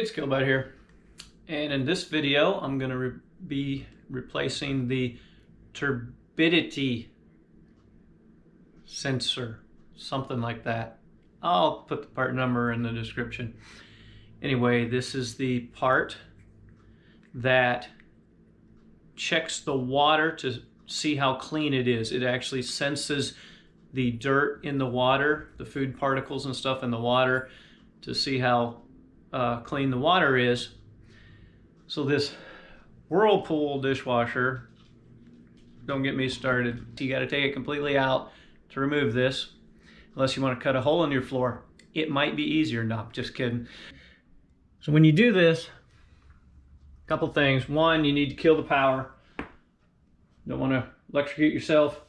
Hey, it's Killbot here, and in this video I'm going to be replacing the turbidity sensor, something like that. I'll put the part number in the description. Anyway, this is the part that checks the water to see how clean it is. It actually senses the dirt in the water, the food particles and stuff in the water, to see how clean the water is. So this Whirlpool dishwasher, don't get me started. You got to take it completely out to remove this, unless you want to cut a hole in your floor. It might be easier. No, just kidding. So when you do this, a couple things. One, you need to kill the power. Don't want to electrocute yourself.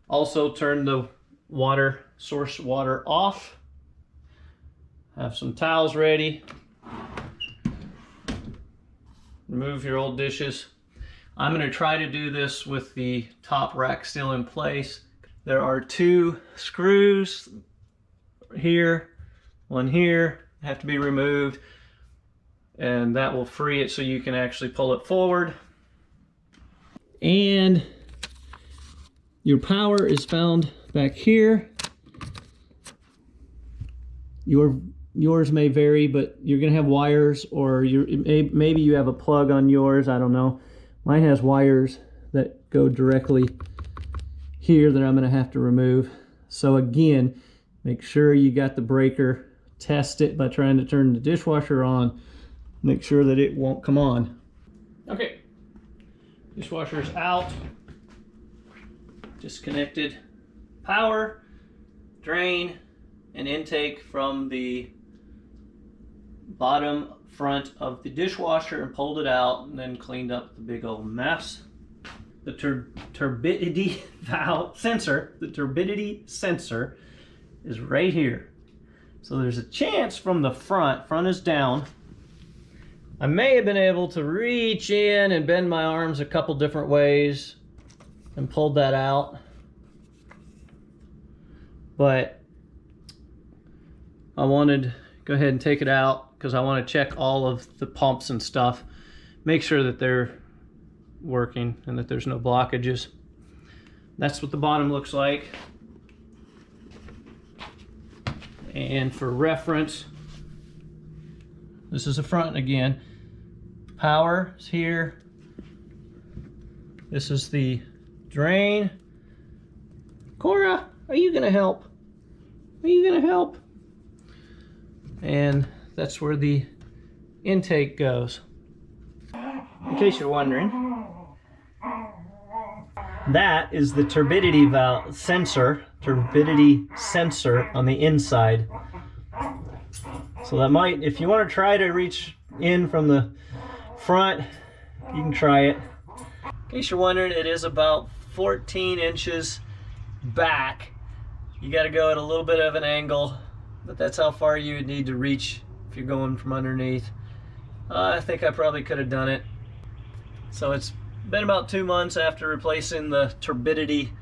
Also, turn the water, source water off. Have some towels ready. Remove your old dishes. I'm going to try to do this with the top rack still in place. There are two screws here, one here, have to be removed, and that will free it so you can actually pull it forward. And your power is found back here. Yours may vary, but you're going to have wires, or maybe you have a plug on yours. I don't know. Mine has wires that go directly here that I'm going to have to remove. So again, make sure you got the breaker. Test it by trying to turn the dishwasher on. Make sure that it won't come on. Okay, dishwasher's out. Disconnected power, drain, and intake from the bottom front of the dishwasher and pulled it out, and then cleaned up the big old mess. The turbidity valve sensor, the turbidity sensor is right here. So there's a chance from the front is down. I may have been able to reach in and bend my arms a couple different ways and pulled that out. But I wanted to go ahead and take it out because I want to check all of the pumps and stuff, make sure that they're working and that there's no blockages. That's what the bottom looks like. And for reference, this is the front again. Power is here. This is the drain. Cora, are you gonna help? Are you gonna help? And that's where the intake goes. In case you're wondering, that is the turbidity valve sensor, turbidity sensor on the inside. So that might, if you want to try to reach in from the front, you can try it. In case you're wondering, it is about 14 inches back. You got to go at a little bit of an angle, but that's how far you would need to reach if you're going from underneath. I think I probably could have done it. So it's been about 2 months after replacing the turbidity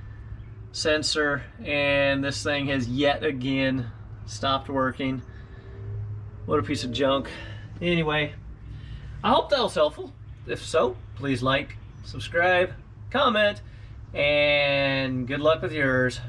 sensor, and this thing has yet again stopped working. What a piece of junk. Anyway, I hope that was helpful. If so, please like, subscribe, comment, and good luck with yours.